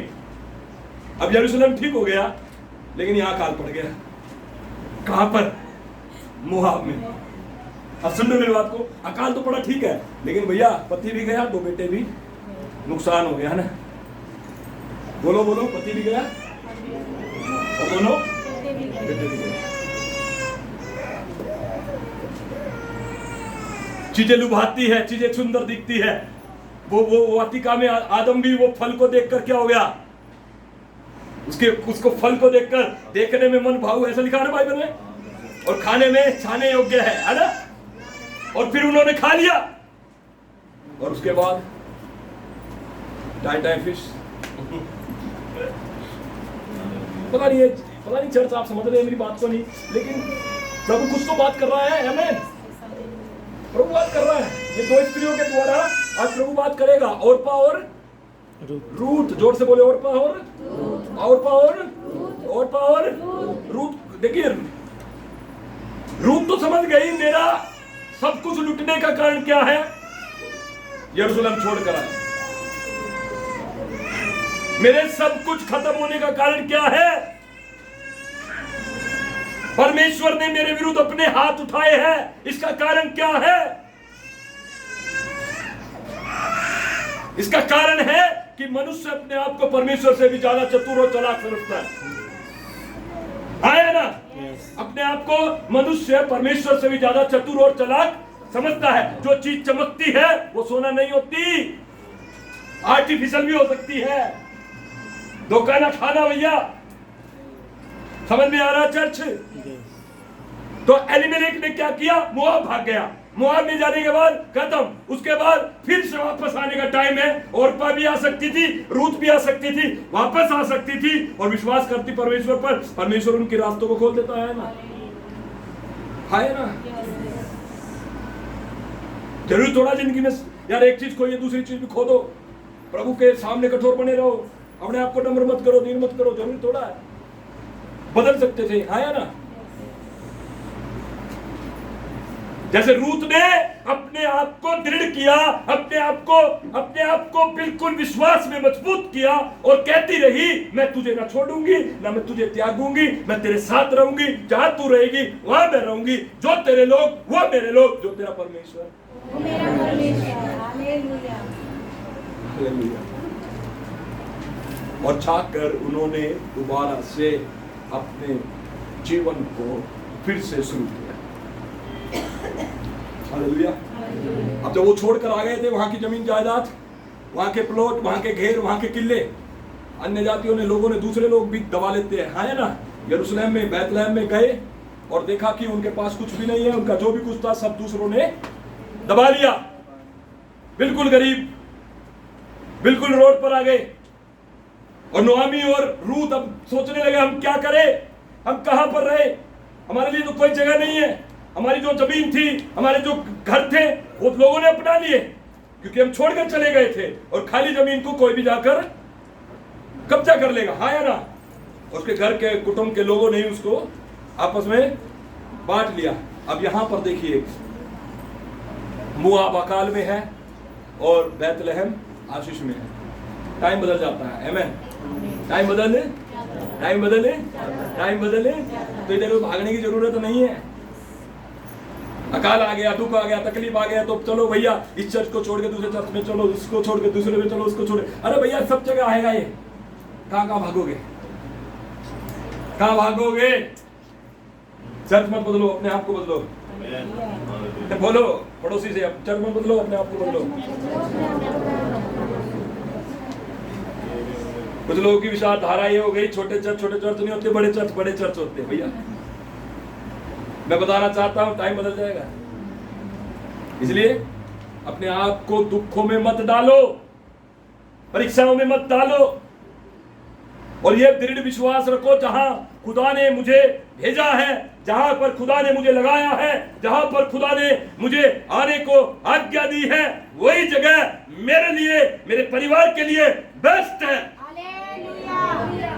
अब यरूशलेम ठीक हो गया, लेकिन यहां अकाल पड़ गया। कहां पर, मोआब में। अब सुन लो मेरी बात को, अकाल तो पड़ा ठीक है, लेकिन भैया पति भी गया, 2 बेटे भी नुकसान हो गया ना। बोलो बोलो, पति भी गया और दोनों बेटे भी गए। चीजें लुभाती है, चीजें सुंदर दिखती है। वो वाटिका में आदम भी वो फल को देखकर क्या हो गया, उसको फल को देखकर देखने में मन भाव, ऐसा लिखा है ना बाइबल में, और खाने में छाने योग्य है ना। और फिर उन्होंने खा लिया, और उसके बाद टाइम फिश। पता नहीं चर्च आप समझ रहे हैं मेरी बात को नहीं, लेकिन प्रभु कुछ तो बात कर रहा है, आमीन। प्रभु बात कर रहा है, ये 2 स्त्रियों के द्वारा आज प्रभु बात करेगा। ओरपा और रूत, जोर से बोले, ओरपा और रूत। देखिए रूत तो समझ गई मेरा सब कुछ लुटने का कारण क्या है, यरूशलेम छोड़कर आए। मेरे सब कुछ खत्म होने का कारण क्या है, परमेश्वर ने मेरे विरुद्ध अपने हाथ उठाए हैं, इसका कारण क्या है। इसका कारण है कि मनुष्य अपने आप को परमेश्वर से भी ज्यादा चतुर और चालाक समझता है ना। अपने आप को मनुष्य परमेश्वर से भी ज्यादा चतुर और चालाक समझता है। जो चीज चमकती है वो सोना नहीं होती, आर्टिफिशियल भी हो सकती है। धोखा ना खाना भैया, समझ में आ रहा चर्च। तो एलीमेलेक ने क्या किया, मोआब भाग गया। मोआब में जाने के बाद खत्म, उसके बाद फिर से वापस आने का टाइम है। ओरपा भी आ सकती थी, रूत भी आ सकती थी, वापस आ सकती थी और विश्वास करती परमेश्वर पर। परमेश्वर उनके रास्तों को खोल देता है ना, है ना। जरूर थोड़ा जिंदगी में यार एक चीज खोइए, दूसरी चीज भी खो दो। प्रभु के सामने कठोर बने रहो, अपने आप को नम्र मत करो, दीन मत करो। जरूर थोड़ा है, बदल सकते थे, है ना। जैसे रूत ने अपने आप को दृढ़ किया, अपने आप को बिल्कुल विश्वास में मजबूत किया और कहती रही, मैं तुझे ना छोड़ूंगी, ना मैं तुझे त्यागूंगी, मैं तेरे साथ रहूंगी, जहां तू रहेगी वहां मैं रहूंगी। जो तेरे लोग वो मेरे लोग, जो तेरा परमेश्वर वो मेरा परमेश्वर। Hallelujah, hallelujah. और जाकर उन्होंने दोबारा से अपने जीवन को फिर से शुरू किया। हालेलुया। अब जब वो छोड़कर आ गए थे वहां की जमीन जायदाद, वहां के प्लॉट, वहां के घेर, वहां के किले, अन्य जातियों ने, लोगों ने, दूसरे लोग भी दबा लेते हैं, है ना। यरूशलेम में, बैतलहम में गए और देखा कि उनके पास कुछ भी नहीं है, उनका जो भी कुछ था सब दूसरों ने दबा लिया। बिल्कुल गरीब, बिल्कुल रोड पर आ गए। और नोआमी और रूत अब सोचने लगे, हम क्या करें, हम कहां पर रहे, हमारे लिए तो कोई जगह नहीं है। हमारी जो जमीन थी, हमारे जो घर थे, वो लोगों ने अपना लिए, क्योंकि हम छोड़कर चले गए थे। और खाली जमीन को कोई भी जाकर कब्जा कर लेगा, हाँ या ना। उसके घर के कुटुंब के लोगों ने उसको आपस में बांट लिया। अब यहां पर देखिए, मोआब अकाल में है और बैतलहम आशीष में है। टाइम बदल जाता है, आमीन। टाइम बदले, तो इधर भागने की जरूरत नहीं है। अकाल आ गया, दुख आ गया, तकलीफ आ गया, तो चलो भैया इस चर्च को छोड़ के दूसरे चर्च में चलो, इसको छोड़ के दूसरे में चलो, उसको छोड़। अरे भैया सब जगह आएगा ये, कहां भागोगे। कहाँ भागोगे? चर्च मत बदलो, अपने आप को बदलो। बोलो पड़ोसी से, चर्च मत बदलो, अपने आप को बदलो। कुछ लोगों की विचारधारा ये हो गई, छोटे चर्च नहीं होते, बड़े चर्च होते हैं। भैया मैं बताना चाहता हूं, टाइम बदल जाएगा। इसलिए अपने आप को दुखों में मत डालो, परीक्षाओं में मत डालो, और ये दृढ़ विश्वास रखो, जहां खुदा ने मुझे भेजा है, जहां पर खुदा ने मुझे लगाया है, जहां पर खुदा ने मुझे आने को आज्ञा दी है, वही जगह मेरे लिए, मेरे परिवार के लिए बेस्ट है।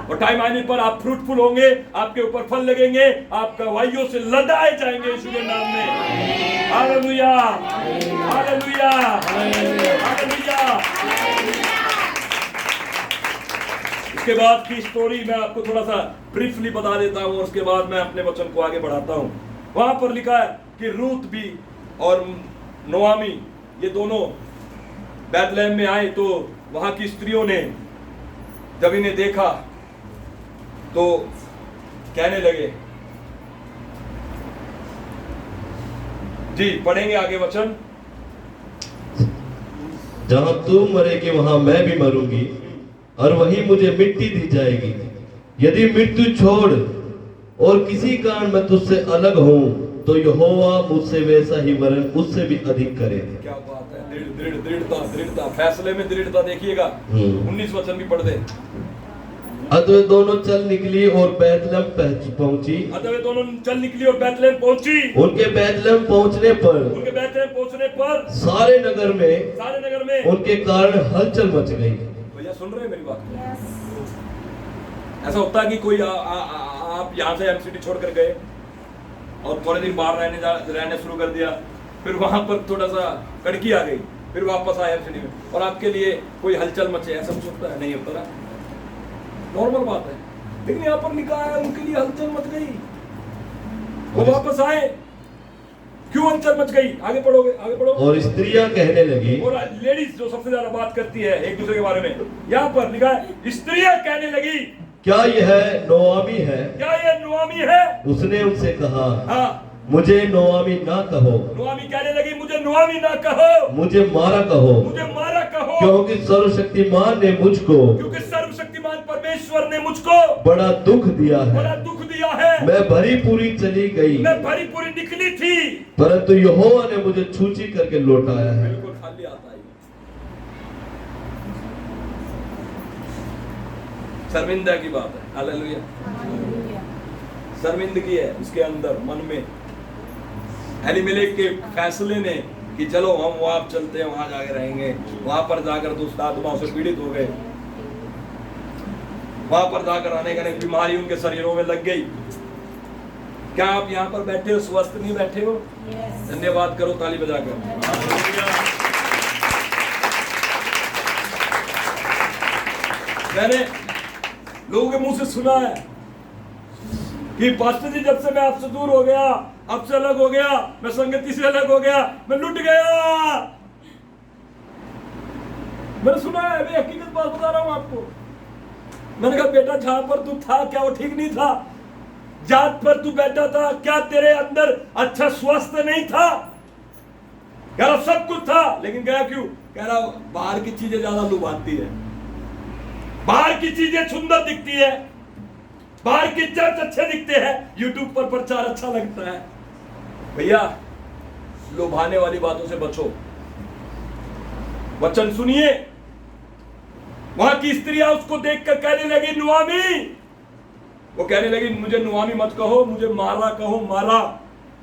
और टाइम आने पर आप फ्रूटफुल होंगे, आपके ऊपर फल लगेंगे, आप गवाहियों से लदाए जाएंगे यीशु के नाम में। Hallelujah, hallelujah, hallelujah. इसके बाद की स्टोरी मैं आपको थोड़ा सा ब्रीफली बता देता हूं, और उसके बाद मैं अपने वचन को आगे बढ़ाता हूं। वहां पर लिखा है कि रूत भी और नोआमी ये दोनों बैतलहम में आए, तो वहां की स्त्रियों ने जब इन्हें देखा तो कहने लगे, जी पढ़ेंगे आगे वचन। जहां तू मरेगी वहां मैं भी मरूंगी, और वहीं मुझे मिट्टी दी जाएगी। यदि मृत्यु छोड़ और किसी कारण मैं तुझसे अलग हूं, तो यहोवा मुझसे वैसा ही वरन उससे भी अधिक करे। क्या बात है, दृढ़ता, फैसले में दृढ़ता। देखिएगा 19 वचन भी पढ़ दे। अतः वे दोनों चल निकली और बैतलहम पहुंची। अतः वे दोनों चल निकली और बैतलहम पहुंची। उनके बैतलहम पहुंचने पर सारे नगर में उनके कारण हलचल मच गई। भैया सुन रहे हैं मेरी बात? ऐसा होता है कि कोई आप यहाँ से एमसीटी छोड़कर गए और थोड़े दिन बाहर रहने शुरू कर दिया, फिर वहां पर थोड़ा सा कड़की आ गई, फिर वापस आए एमसीटी में, और आपके लिए कोई हलचल मचे, ऐसा कुछ होता है? नहीं होता ना, नॉर्मल बात है। लेकिन यहाँ पर लिखा है उनके लिए हलचल मच गई, वो वापस आए। क्यों हलचल मच गई? आगे पढ़ोगे, आगे पढ़ो। और स्त्रियां कहने लगी, और लेडीज जो सबसे ज्यादा बात करती है एक दूसरे के बारे में, यहाँ पर लिखा है स्त्रियां कहने लगी, क्या यह नोआमी है? क्या ये नोआमी है? उसने उनसे कहा, हाँ, मुझे नोआमी ना कहो। नोआमी कहने लगी, मुझे नोआमी ना कहो, मुझे मारा कहो, मुझे मारा कहो, क्योंकि सर्वशक्तिमान ने मुझको, क्योंकि सर्वशक्तिमान परमेश्वर ने मुझको बड़ा दुख दिया है। बड़ा दुख दिया है। मैं भरी पूरी चली गई, मैं भरी पूरी निकली थी, परंतु यहोवा ने मुझे छूची करके लौटाया है। बिल्कुल खाली आता है। शर्मिंदा की बात है। हालेलुया, शर्मिंदगी है उसके अंदर, मन में। एलीमेलेक के फैसले ने कि चलो हम वहां चलते हैं, वहां जाके रहेंगे, वहां पर जाकर दुष्ट आत्माओं से पीड़ित हो गए, वहां पर जाकर अनेक बीमारी उनके शरीरों में लग गई। क्या आप यहाँ पर बैठे हो, स्वस्थ नहीं बैठे हो? धन्यवाद करो ताली बजाकर। मैंने लोगों के मुंह से सुना है कि पास्टर जी जब से मैं आपसे दूर हो गया, आपसे अलग हो गया, मैं संगति से अलग हो गया, मैं लुट गया। मैंने सुना है, मैं हकीकत बात बता रहा हूं आपको। मैंने कहा बेटा जहां पर तू था क्या वो ठीक नहीं था? जात पर तू बैठा था क्या तेरे अंदर अच्छा स्वास्थ्य नहीं था? कह रहा सब कुछ था, लेकिन गया क्यों? कह रहा बाहर की चीजें ज्यादा लुभाती है, बाहर की चीजें सुंदर दिखती है, बाहर के चर्च अच्छे दिखते हैं, यूट्यूब पर प्रचार अच्छा लगता है। भैया लुभाने वाली बातों से बचो, वचन सुनिए। वहां की स्त्रियां उसको देखकर कहने लगी नुआमी, वो कहने लगी मुझे नुआमी मत कहो, मुझे मारा कहो, मारा,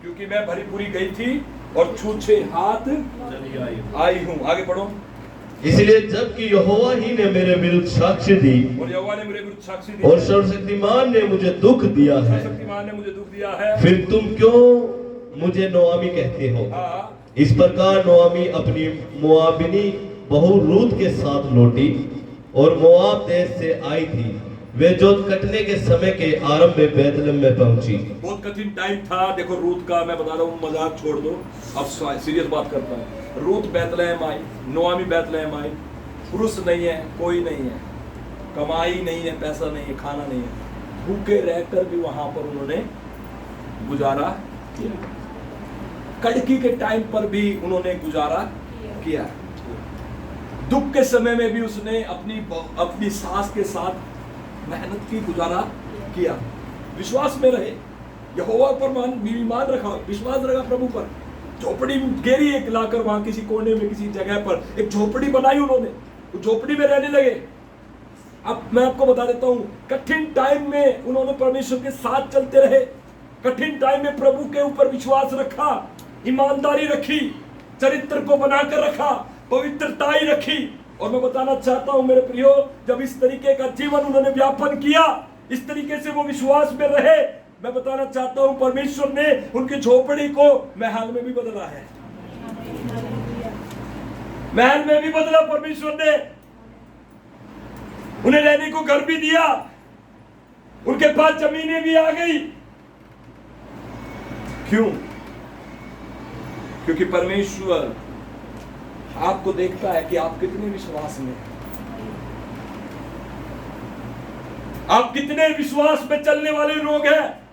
क्योंकि मैं भरी पूरी गई थी और छूछे हाथ आई हूं। आगे पढ़ो। इसलिए जबकि यहोवा ही ने मेरे विरुद्ध साक्ष्य दी, और यहोवा ने मेरे विरुद्ध साक्ष्य दी, और सर्वशक्तिमान ने मुझे दुख दिया है, सर्वशक्तिमान ने मुझे दुख दिया है, फिर तुम क्यों मुझे नोआमी कहते हो? इस प्रकार नोआमी अपनी मोआबिनी बहू रूत के साथ लौटी और मोआब देश से आई थी। वे जोत कटने के समय के आरंभ में बैतलहम में पहुंची। बहुत कठिन टाइम था। देखो रूत का, मैं बता रहा हूँ, मजाक छोड़ दो, अब सीरियस बात करता हूँ। रूत बैतलहम आई, नोआमी बैतलहम आई। पुरुष नहीं है, कोई नहीं है, कमाई नहीं है, पैसा नहीं है, खाना नहीं है, भूखे रहकर भी वहां पर उन्होंने गुजारा किया, कड़की के टाइम पर भी उन्होंने गुजारा किया, दुख के समय में भी उसने अपनी सास के साथ मेहनत की, गुजारा किया, विश्वास में रहे, यहोवा पर ईमान रखा, विश्वास रखा प्रभु पर। झोपड़ी घेरी एक लाकर वहां किसी कोने में किसी जगह पर एक झोपड़ी बनाई उन्होंने, उस झोपड़ी में रहने लगे। अब मैं आपको बता देता हूं, कठिन टाइम में उन्होंने परमेश्वर के साथ चलते रहे, कठिन टाइम में प्रभु के ऊपर विश्वास रखा, ईमानदारी रखी, चरित्र को बनाकर रखा, पवित्रताई रखी। और मैं बताना चाहता हूं मेरे प्रियो, जब इस तरीके का जीवन उन्होंने व्यापन किया, इस तरीके से वो विश्वास में रहे, मैं बताना चाहता हूं परमेश्वर ने उनकी झोपड़ी को महल में भी बदला है, महल में भी बदला परमेश्वर ने, उन्हें रहने को घर भी दिया, उनके पास जमीनें भी आ गई। क्यों? क्योंकि परमेश्वर आपको देखता है कि आप कितने विश्वास में, आप कितने विश्वास में चलने वाले लोग हैं,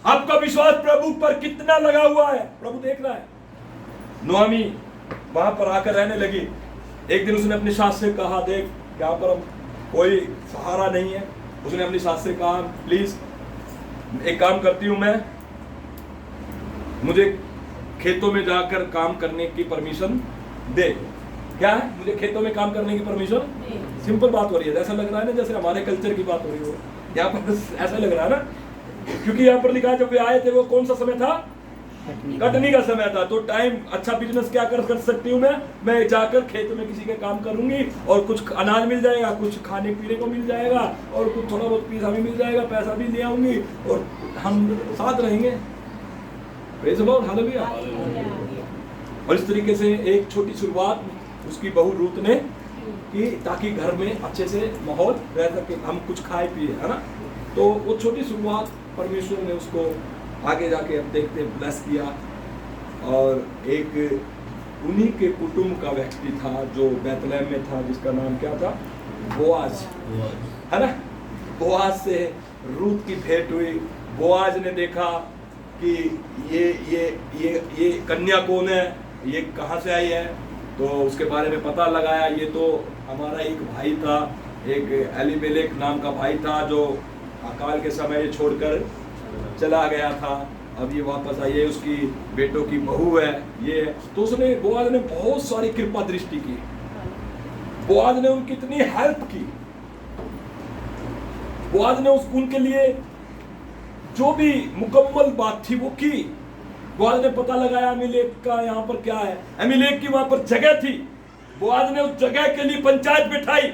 आपका विश्वास प्रभु पर कितना लगा हुआ है, प्रभु देख रहा है। नोआमी वहां पर आकर रहने लगी। एक दिन उसने अपनी सास से कहा, देख यहाँ पर अब कोई सहारा नहीं है। उसने अपनी सास से कहा, प्लीज एक काम करती हूं मैं, मुझे खेतों में जाकर काम करने की परमिशन दे। क्या है? मुझे खेतों में काम करने की परमिशन। सिंपल बात हो रही है, ऐसा लग रहा है ना जैसे हमारे कल्चर की बात हो रही हो, यहाँ पर ऐसा लग रहा है ना, क्योंकि यहाँ पर लिखा है जब वे आए थे वो कौन सा समय था? कटनी का समय था। तो टाइम, अच्छा बिजनेस क्या कर सकती हूँ मैं जाकर खेत में किसी के काम करूंगी और कुछ अनाज मिल जाएगा, कुछ खाने पीने को मिल जाएगा और कुछ थोड़ा बहुत पैसा भी मिल जाएगा, पैसा भी ले आऊंगी और हम साथ रहेंगे। Praise the Lord, hallelujah. और इस तरीके से एक छोटी शुरुआत उसकी बहू रूत ने की, ताकि घर में अच्छे से माहौल रह सके, हम कुछ खाए पिए, है ना। तो वो छोटी शुरुआत परमेश्वर ने उसको आगे जाके अब देखते ब्लेस किया। और एक उन्हीं के कुटुंब का व्यक्ति था जो बैतलहम में था, जिसका नाम क्या था? बोआज, है ना। बोआज से रूत की भेंट हुई। बोआज ने देखा कि ये कन्या कौन है, ये कहाँ से आई है, तो उसके बारे में पता लगाया। ये तो हमारा एक भाई था, एक एलीमेलेक नाम का भाई था जो अकाल के समय ये छोड़कर चला गया था, अब ये वापस आई है, उसकी बेटों की बहू है ये। तो उसने, बोआज ने बहुत सारी कृपा दृष्टि की, बोआज ने उनकी इतनी हेल्प की, बोआज ने उनके लिए जो भी मुकम्मल बात थी वो की। बोआज ने पता लगाया अमीलेक का यहाँ पर क्या है, अमीलेक की वहां पर जगह थी, बोआज ने उस जगह के लिए पंचायत बिठाई।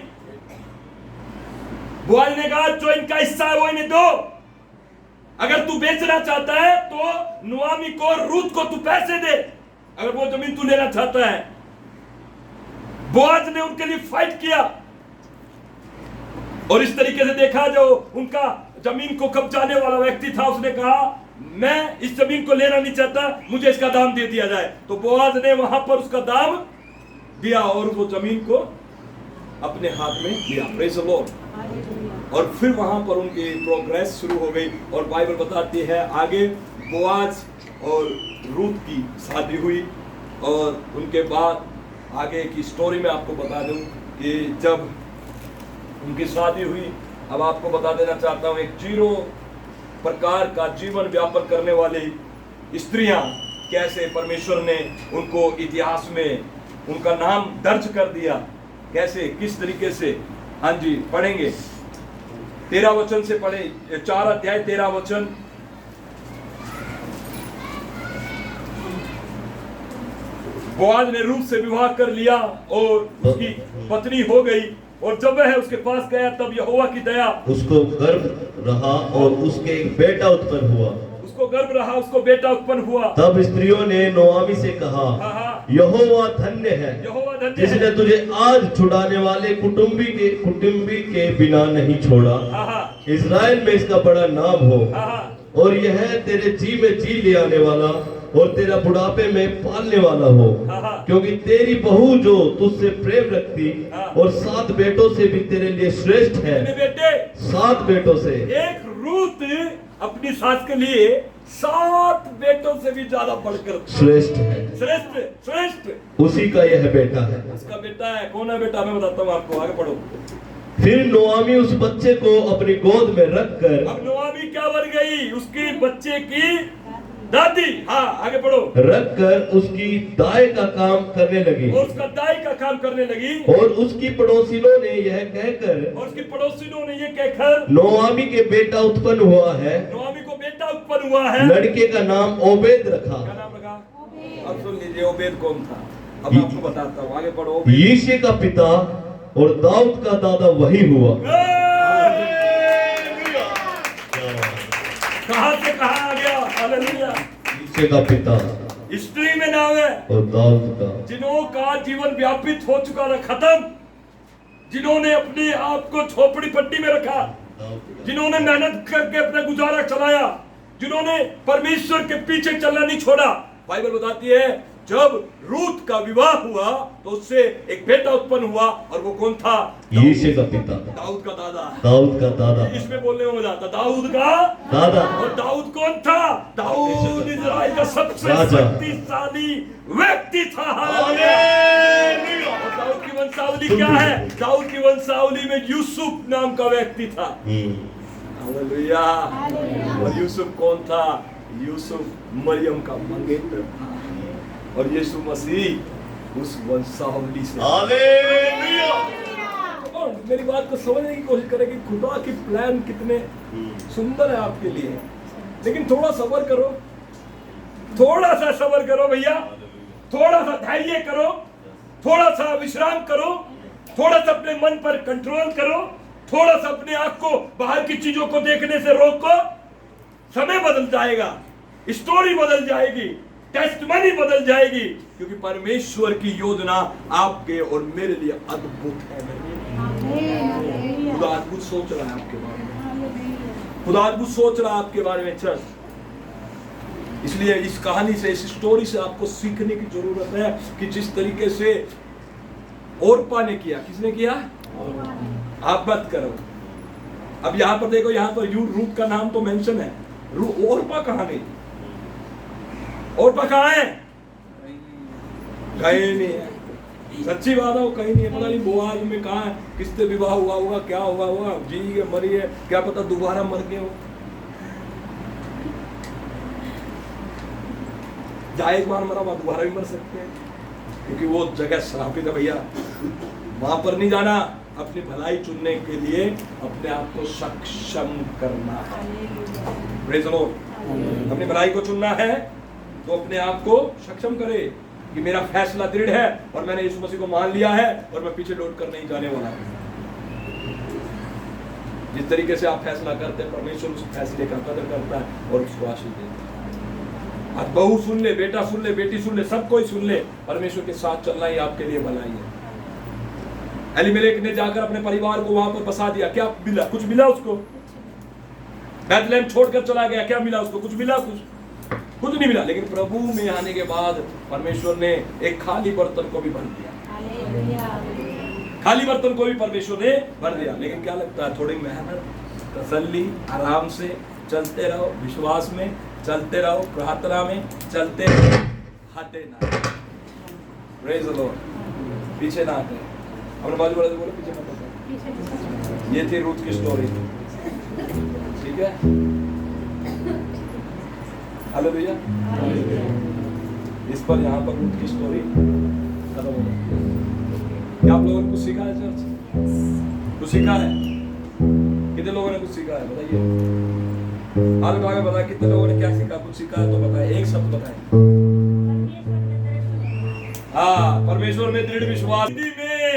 बोआज ने कहा जो इनका हिस्सा है वो इन्हें दो, अगर तू बेचना चाहता है तो नुआमी को, रूत को तू पैसे दे, अगर वो जमीन तू लेना चाहता है। बोआज ने उनके लिए फाइट किया और इस तरीके से देखा जो उनका जमीन को कब्जाने वाला व्यक्ति था, उसने कहा मैं इस जमीन को लेना नहीं चाहता, मुझे इसका दाम दे दिया जाए। तो बोआज ने वहां पर उसका दाम दिया और वो जमीन को अपने हाथ में लिया। Praise the Lord. और फिर वहां पर उनकी प्रोग्रेस शुरू हो गई और बाइबल बताती है आगे बोआज और रूत की शादी हुई। और उनके बाद आगे की स्टोरी में आपको बता दूं कि जब उनकी शादी हुई, अब आपको बता देना चाहता हूं, एक 0 प्रकार का जीवन व्यापन करने वाली स्त्रियां कैसे परमेश्वर ने उनको इतिहास में उनका नाम दर्ज कर दिया, कैसे किस तरीके से। हाँ जी, पढ़ेंगे 13 वचन से पढ़े, 4 अध्याय 13 वचन। बोआज ने रूत से विवाह कर लिया और उसकी पत्नी हो गई। और जब वह उसके पास गया तब यहोवा की दया उसको गर्भ रहा और उसके एक बेटा उत्पन्न हुआ। उसको गर्भ रहा, उसको बेटा उत्पन्न हुआ। तब स्त्रियों ने नोआमी से कहा, यहोवा धन्य है, यहोवा धन्य जिसने है, तुझे आज छुड़ाने वाले कुटुंबी के बिना नहीं छोड़ा। इस्राएल में इसका बड़ा नाम हो और यह तेरे जी में जी ले आने वाला और तेरा बुढ़ापे में पालने वाला हो, हाँ। क्योंकि तेरी बहू जो तुझसे प्रेम रखती हाँ। और 7 बेटों से भी तेरे लिए श्रेष्ठ है। अपने बेटे 7 बेटों से। एक रूत अपनी सास के लिए 7 बेटों से भी ज्यादा बढ़कर श्रेष्ठ है। श्रेष्ठ श्रेष्ठ उसी का यह बेटा है। उसका बेटा है। कौन है बेटा? मैं बताता हूँ आपको, आगे पढ़ो। फिर नोआमी उस बच्चे को अपनी गोद में रखकर, अब नोआमी क्या बन गई? उसकी बच्चे की दादी। हाँ, आगे पढ़ो। रखकर उसकी दाई का काम करने लगी और उसका दाई का काम करने लगी। और उसकी पड़ोसिनों ने यह कहकर, और उसकी पड़ोसिनों ने ये कहकर, नोआमी के बेटा उत्पन्न हुआ है, नोआमी को बेटा उत्पन्न हुआ है। लड़के का नाम ओबेद रखा। क्या नाम रखा? अब सुन लीजिए, ओबेद कौन था? अब आपको बताता हूँ, आगे पढ़ो। ओबेद यीशे का पिता और दाऊद का दादा वही हुआ। कहां से कहां आ गया? हालेलुया। यीशे का पिता हिस्ट्री में नाम है और दाऊद का। जिन्हों का जीवन व्यापित हो चुका था, खत्म, जिन्होंने अपने आप को झोपड़ी पट्टी में रखा, जिन्होंने मेहनत करके अपना गुजारा चलाया, जिन्होंने परमेश्वर के पीछे चलना नहीं छोड़ा। बाइबल बताती है जब रूत का विवाह हुआ तो उससे एक बेटा उत्पन्न हुआ, और वो कौन था? यीशे का पिता, दाऊद का दादा। दाऊद का दादा, इसमें बोलने में मजा आता, दाऊद का दादा। और दाऊद कौन था? दाऊद इजराइल का सबसे राजा। शक्तिशाली व्यक्ति था। हालेलुया। और दाऊद की वंशावली क्या है? दाऊद की वंशावली में यूसुफ नाम का व्यक्ति था। हालेलुया। और यूसुफ कौन था? यूसुफ मरियम का मंगेतर था, और यीशु मसीह उस वंशावली से। हालेलुया। और मेरी बात को समझने की कोशिश करें कि खुदा की प्लान कितने सुंदर है आपके लिए। लेकिन थोड़ा सब्र करो, थोड़ा सा सब्र करो भैया, थोड़ा सा धैर्य करो, थोड़ा सा विश्राम करो, थोड़ा सा अपने मन पर कंट्रोल करो, थोड़ा सा अपने आप को बाहर की चीजों को देखने से रोको। समय बदल जाएगा, स्टोरी बदल जाएगी, टेस्टमनी बदल जाएगी, क्योंकि परमेश्वर की योजना आपके और मेरे लिए अद्भुत है। खुदा अद्भुत सोच रहा है आपके बारे में, खुदा अद्भुत सोच रहा है आपके बारे में चर्च। इसलिए इस कहानी से, इस स्टोरी से आपको सीखने की जरूरत है कि जिस तरीके से ओरपा ने किया। किसने किया? आप मत करो। अब यहां पर देखो, यहां पर रूत का नाम तो मेंशन है, ओरपा कहां गई? ओरपा कहां है? कहीं नहीं है। सच्ची बात है, वो कहीं नहीं है। पता नहीं बोआज में कहां है, किससे विवाह हुआ होगा, क्या हुआ होगा, जी है मरी है, क्या पता दोबारा मर गए हो। जहाँ एक बार मरा वहां दोबारा भी मर सकते हैं, क्योंकि वो जगह श्रापित है भैया। वहां पर नहीं जाना। अपनी भलाई चुनने के लिए अपने आप को सक्षम करना है। Praise the Lord. अपनी भलाई को चुनना है तो अपने आप को सक्षम करे कि मेरा फैसला दृढ़ है और मैंने यीशु मसीह को मान लिया है और मैं पीछे लौट कर नहीं जाने वाला। जिस तरीके से आप फैसला करते हैं, परमेश्वर उस फैसले का कदर करता है और उसको आशीष देता है। आज बहू सुन ले, बेटा सुन ले, बेटी सुन ले, सब कोई सुन ले, परमेश्वर के साथ चलना ही आपके लिए भलाई है। एलीमेलेक ने जाकर अपने परिवार को वहां पर बसा दिया। क्या मिला? कुछ मिला उसको? बैतलहम छोड़कर चला गया, क्या मिला उसको? कुछ मिला? कुछ नहीं मिला। लेकिन प्रभु में आने के बाद परमेश्वर ने एक खाली बर्तन को भी भर दिया। खाली बर्तन को भी परमेश्वर ने भर दिया। लेकिन क्या लगता है? थोड़ी मेहनत, तसल्ली, आराम से चलते रहो, विश्वास में चलते रहो, प्रार्थना में चलते रहो, हटे ना। Praise the Lord. पीछे ना हटे। अपने बाजू वाले से बोलो पीछे मत हटो। ये थी रूथ की स्टोरी। ठीक है? हेलो भैया। इस पर यहाँ पर रूथ की स्टोरी खत्म हो गई। क्या आप लोगों ने कुछ सीखा है चर्च? कुछ सीखा है? कितने लोगों ने कुछ सीखा है? बताइए। हाथ उठा के बताए कितने लोगों ने क्या सीखा? कुछ सीखा है तो बताए, एक शब्द बताए। हाँ, परमेश्वर में दृढ़ विश्वास।